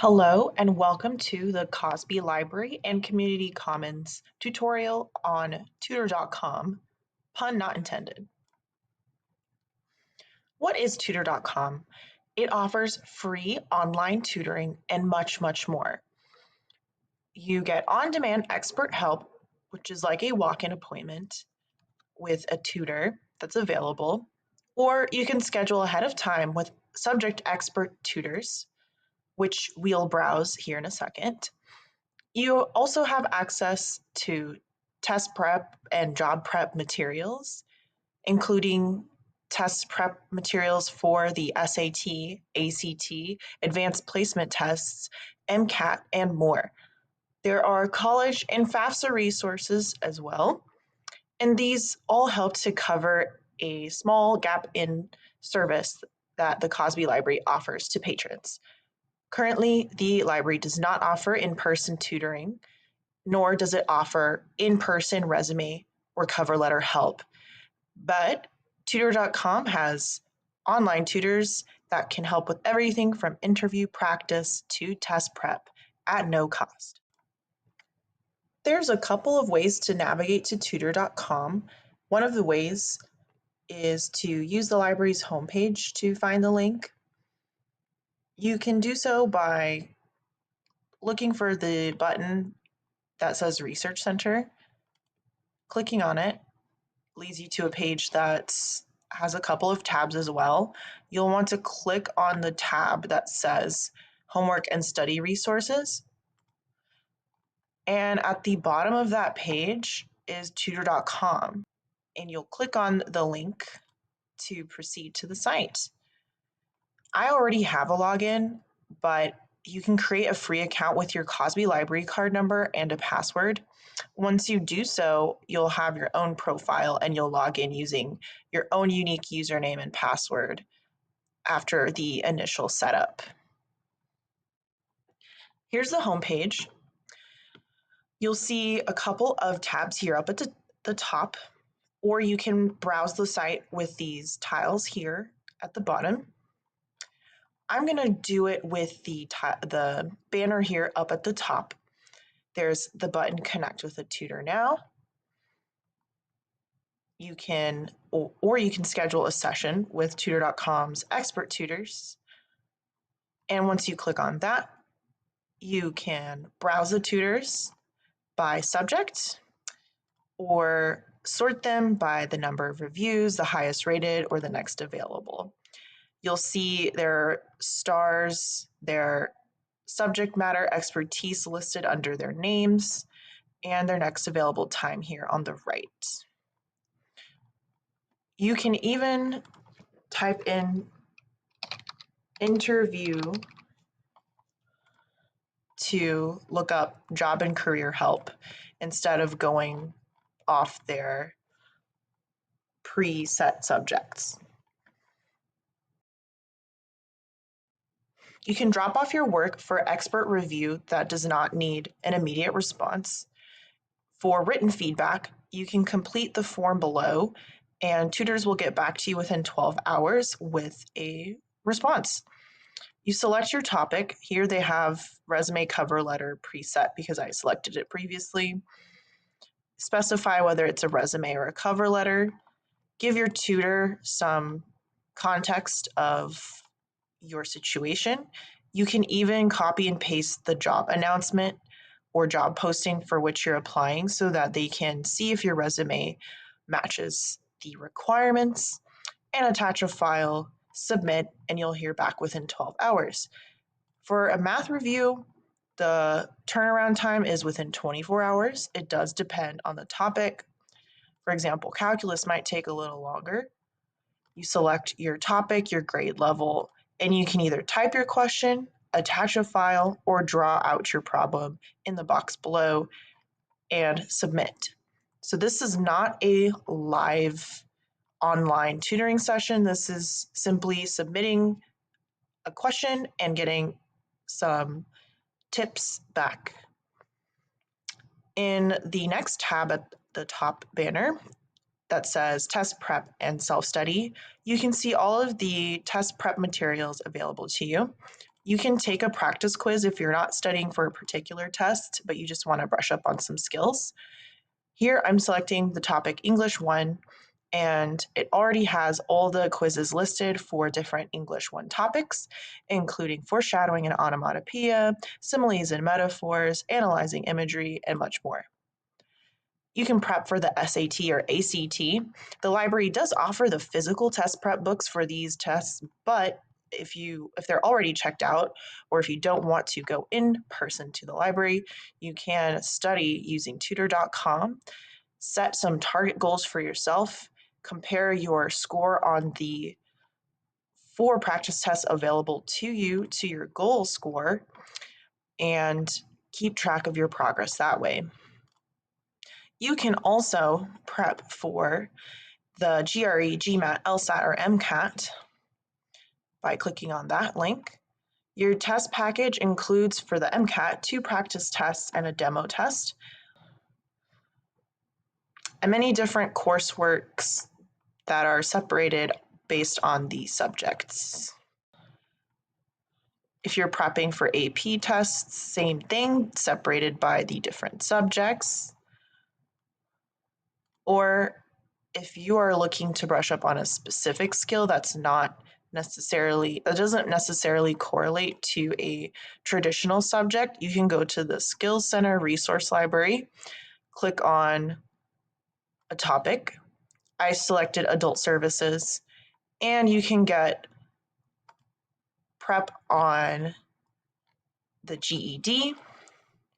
Hello and welcome to the Cosby Library and Community Commons tutorial on tutor.com, pun not intended. What is tutor.com? It offers free online tutoring and much more. You get on-demand expert help, which is like a walk-in appointment with a tutor that's available, or you can schedule ahead of time with subject expert tutors, which we'll browse here in a second. You also have access to test prep and job prep materials, including test prep materials for the SAT, ACT, advanced placement tests, MCAT, and more. There are college and FAFSA resources as well, and these all help to cover a small gap in service that the Cosby Library offers to patrons. Currently, the library does not offer in-person tutoring, nor does it offer in-person resume or cover letter help. But tutor.com has online tutors that can help with everything from interview practice to test prep at no cost. There's a couple of ways to navigate to tutor.com. One of the ways is to use the library's homepage to find the link. You can do so by looking for the button that says Research Center. Clicking on it leads you to a page that has a couple of tabs as well. You'll want to click on the tab that says Homework and Study Resources. And at the bottom of that page is tutor.com. And you'll click on the link to proceed to the site. I already have a login, but you can create a free account with your Cosby Library card number and a password. Once you do so, you'll have your own profile and you'll log in using your own unique username and password after the initial setup. Here's the homepage. You'll see a couple of tabs here up at the top, or you can browse the site with these tiles here at the bottom. I'm going to do it with the banner here up at the top. There's the button Connect with a Tutor Now. You can, or you can schedule a session with tutor.com's expert tutors. And once you click on that, you can browse the tutors by subject or sort them by the number of reviews, the highest rated, or the next available. You'll see their stars, their subject matter expertise listed under their names, and their next available time here on the right. You can even type in interview to look up job and career help instead of going off their preset subjects. You can drop off your work for expert review that does not need an immediate response. For written feedback, you can complete the form below, and tutors will get back to you within 12 hours with a response. You select your topic. Here they have resume cover letter preset because I selected it previously. Specify whether it's a resume or a cover letter. Give your tutor some context of your situation. You can even copy and paste the job announcement or job posting for which you're applying so that they can see if your resume matches the requirements, and attach a file, submit, and you'll hear back within 12 hours. For a math review, the turnaround time is within 24 hours. It does depend on the topic. For example, calculus might take a little longer. You select your topic, your grade level, and you can either type your question, attach a file, or draw out your problem in the box below and submit. So this is not a live online tutoring session. This is simply submitting a question and getting some tips back. In the next tab at the top banner that says Test Prep and Self-Study, you can see all of the test prep materials available to you. You can take a practice quiz if you're not studying for a particular test, but you just want to brush up on some skills. Here I'm selecting the topic English 1, and it already has all the quizzes listed for different English 1 topics, including foreshadowing and onomatopoeia, similes and metaphors, analyzing imagery, and much more. You can prep for the SAT or ACT. The library does offer the physical test prep books for these tests, but if they're already checked out, or if you don't want to go in person to the library, you can study using tutor.com. Set some target goals for yourself, compare your score on the 4 practice tests available to you to your goal score, and keep track of your progress that way. You can also prep for the GRE, GMAT, LSAT, or MCAT by clicking on that link. Your test package includes, for the MCAT, 2 practice tests and a demo test, and many different courseworks that are separated based on the subjects. If you're prepping for AP tests, same thing, separated by the different subjects. Or if you are looking to brush up on a specific skill that doesn't necessarily correlate to a traditional subject, you can go to the Skills Center Resource Library, click on a topic. I selected Adult Services, and you can get prep on the GED,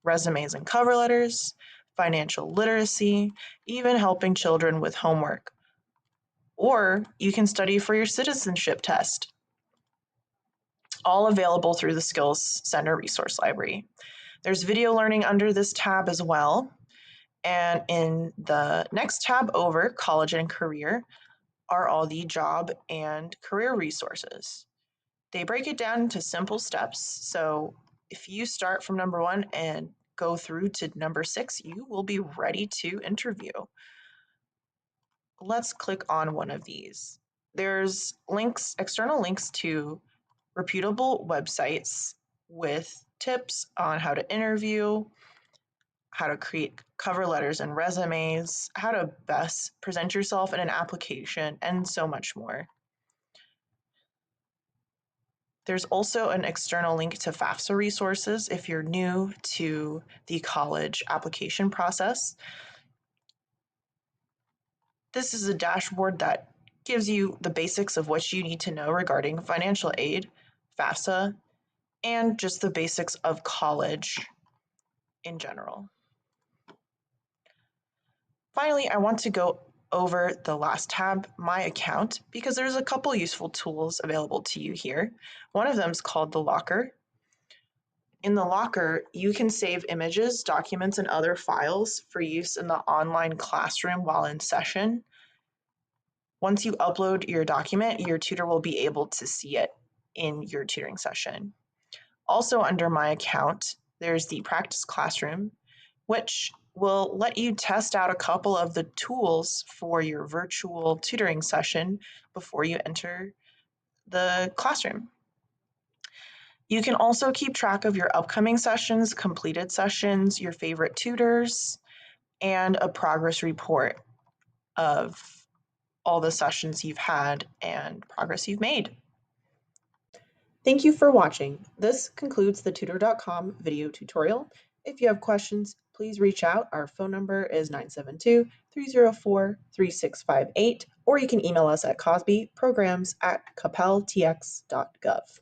resumes and cover letters, financial literacy, even helping children with homework. Or you can study for your citizenship test. All available through the Skills Center Resource Library. There's video learning under this tab as well. And in the next tab over, College and Career, are all the job and career resources. They break it down into simple steps. So if you start from number 1 and go through to number 6, you will be ready to interview. Let's click on one of these. There's external links to reputable websites with tips on how to interview, how to create cover letters and resumes, how to best present yourself in an application, and so much more. There's also an external link to FAFSA resources if you're new to the college application process. This is a dashboard that gives you the basics of what you need to know regarding financial aid, FAFSA, and just the basics of college in general. Finally, I want to go over the last tab, My Account, because there's a couple useful tools available to you here. One of them is called the Locker. In the Locker, you can save images, documents, and other files for use in the online classroom while in session. Once you upload your document, your tutor will be able to see it in your tutoring session. Also under My Account, there's the Practice Classroom, which will let you test out a couple of the tools for your virtual tutoring session before you enter the classroom. You can also keep track of your upcoming sessions, completed sessions, your favorite tutors, and a progress report of all the sessions you've had and progress you've made. Thank you for watching. This concludes the tutor.com video tutorial. If you have questions, please reach out. Our phone number is 972-304-3658, or you can email us at cosbyprograms@coppelltx.gov.